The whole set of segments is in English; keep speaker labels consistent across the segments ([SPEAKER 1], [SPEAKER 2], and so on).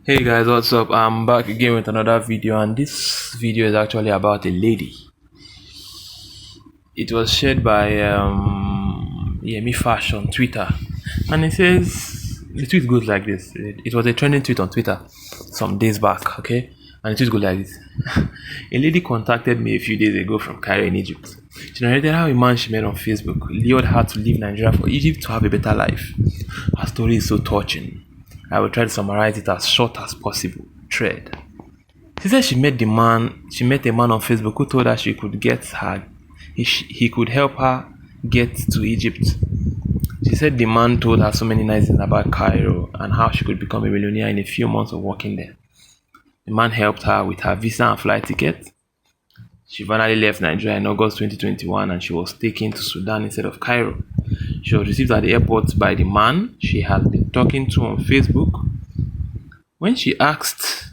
[SPEAKER 1] Hey guys, what's up? I'm back again with another video, and this video is actually about a lady. It was shared by Yemi Fash on Twitter, and it says the tweet goes like this. It was a trending tweet on Twitter some days back, okay? And the tweet goes like this: A lady contacted me a few days ago from Cairo in Egypt. She narrated how a man she met on Facebook lured her to leave Nigeria for Egypt to have a better life. Her story is so touching. I will try to summarize it as short as possible. Thread. She said she met a man on Facebook who told her he could help her get to Egypt. She said the man told her so many nice things about Cairo and how she could become a millionaire in a few months of working there. The man helped her with her visa and flight ticket. She finally left Nigeria in August 2021 and she was taken to Sudan instead of Cairo. She was received at the airport by the man she had been talking to on Facebook. When she asked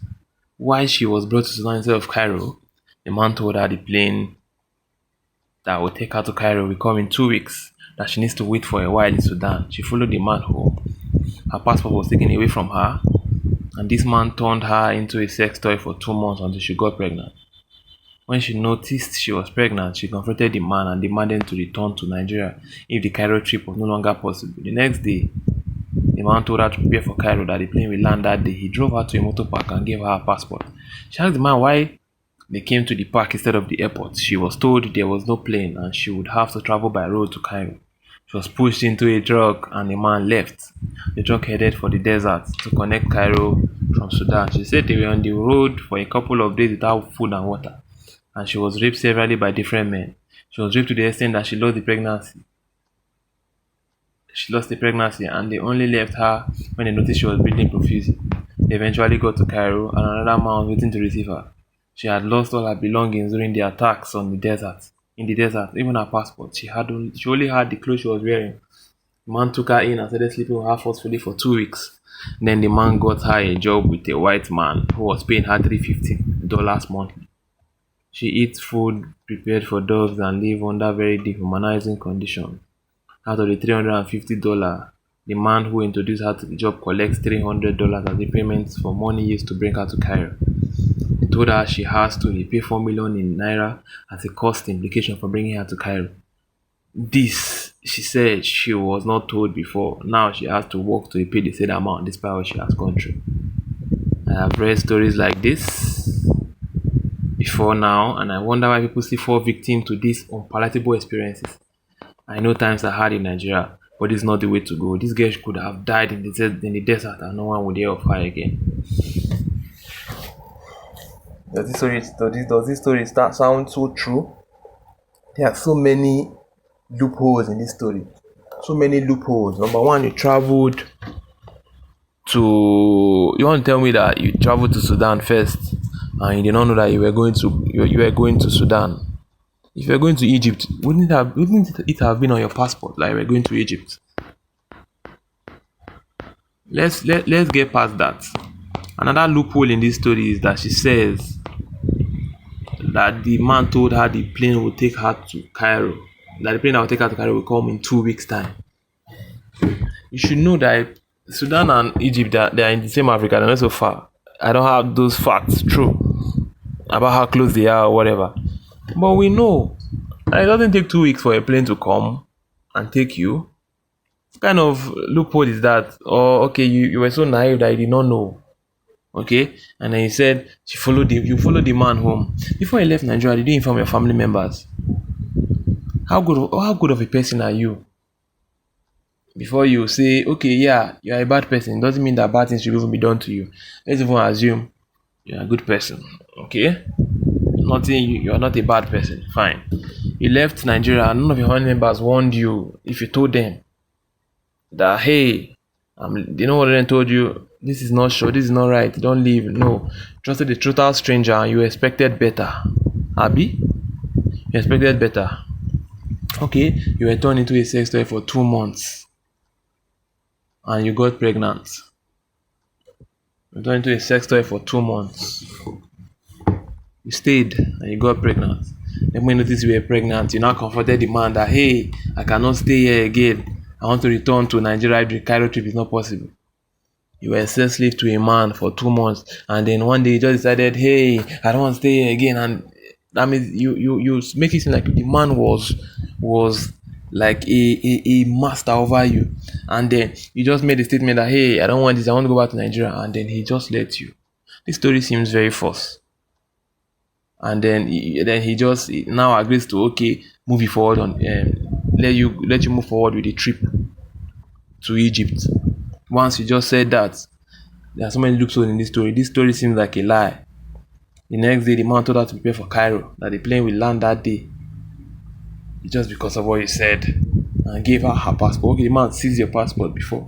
[SPEAKER 1] why she was brought to Sudan instead of Cairo, the man told her the plane that would take her to Cairo will come in 2 weeks, that she needs to wait for a while in Sudan. She followed the man home. Her passport was taken away from her, and this man turned her into a sex toy for 2 months until she got pregnant. When she noticed she was pregnant, she confronted the man and demanded to return to Nigeria if the Cairo trip was no longer possible. The next day, the man told her to prepare for Cairo, that the plane will land that day. He drove her to a motor park and gave her a passport. She asked the man why they came to the park instead of the airport. She was told there was no plane and she would have to travel by road to Cairo. She was pushed into a truck and the man left. The truck headed for the desert to connect Cairo from Sudan. She said they were on the road for a couple of days without food and water, and she was raped severally by different men. She was raped to the extent that she lost the pregnancy. And they only left her when they noticed she was bleeding profusely. They eventually got to Cairo and another man was waiting to receive her. She had lost all her belongings during the attacks on the desert. In the desert, even her passport. She only had the clothes she was wearing. The man took her in and started sleeping with her forcefully for 2 weeks. Then the man got her a job with a white man who was paying her $350 monthly. She eats food prepared for dogs and live under very dehumanizing conditions. Out of the $350, the man who introduced her to the job collects $300 as a payment for money used to bring her to Cairo. He told her she has to repay 4 million in naira as a cost implication for bringing her to Cairo. This, she said, she was not told before. Now she has to work to repay the said amount despite what she has gone through. I have read stories like this before now, and I wonder why people still fall victim to these unpalatable experiences. I know times are hard in Nigeria, but this is not the way to go. This girl could have died in the desert and no one would hear of her again. Does this story sound so true? There are so many loopholes in this story. So many loopholes. Number one, you want to tell me that you traveled to Sudan first and you did not know that you were going to Sudan. If you're going to Egypt, wouldn't it have been on your passport like we're going to Egypt? Let's get past that. Another loophole in this story is that she says that the man told her the plane will take her to Cairo. That the plane that will take her to Cairo will come in 2 weeks' time. You should know that Sudan and Egypt, they are in the same Africa, they're not so far. I don't have those facts true about how close they are or whatever. But we know that it doesn't take 2 weeks for a plane to come and take you. What kind of loophole is that? Or okay, you were so naive that you did not know. Okay, and then you said you followed the man home. Before you left Nigeria, did you inform your family members? How good of a person are you? Before you say, okay, yeah, you're a bad person, doesn't mean that bad things should even be done to you. Let's even assume you're a good person. Okay? Not saying you're not a bad person. Fine. You left Nigeria and none of your family members warned you. If you told them that, hey, you know what they told you, this is not sure, this is not right, don't leave. No. Trusted a total stranger and you expected better. Abi? You expected better. Okay, you were turned into a sex toy for 2 months and you got pregnant. You turned into a sex toy for 2 months. You stayed and you got pregnant. Then when you noticed you were pregnant, you now confronted the man that, hey, I cannot stay here again. I want to return to Nigeria if the Cairo trip is not possible. You were sex slave to a man for 2 months, and then one day you just decided, hey, I don't want to stay here again. And I mean, you make it seem like the man was like a master over you, and then you just made a statement that, hey, I don't want this, I want to go back to Nigeria, and then he just let you. This story seems very false. And then he just now agrees to, okay, move you forward on, let you move forward with the trip to Egypt. Once you just said that, there are so many loopholes in this story. This story seems like a lie. The next day, the man told her to prepare for Cairo, that the plane will land that day, just because of what you said, and gave her her passport. Okay, the man seized your passport before.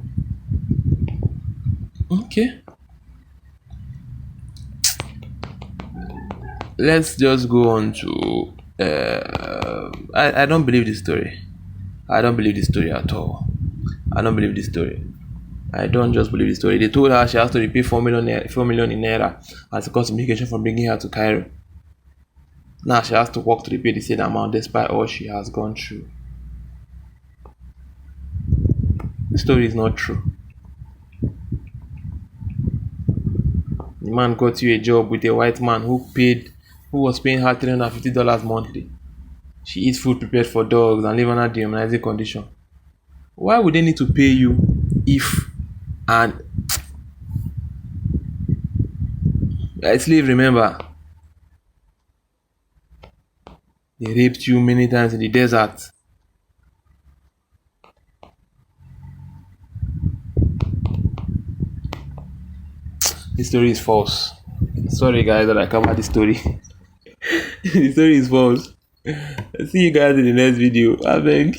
[SPEAKER 1] Okay, let's just go on to. I don't believe this story. I don't believe this story at all. I don't believe this story. I don't just believe this story. They told her she has to repay 4 million in naira as a cost of implication for bringing her to Cairo. Now she has to work to repay the same amount despite all she has gone through. The story is not true. The man got you a job with a white man who was paying her $350 monthly. She eats food prepared for dogs and live under dehumanizing condition. Why would they need to pay you if and a slave, remember, they raped you many times in the desert. This story is false. Sorry guys that I covered this story. The story is false. See you guys in the next video. I beg.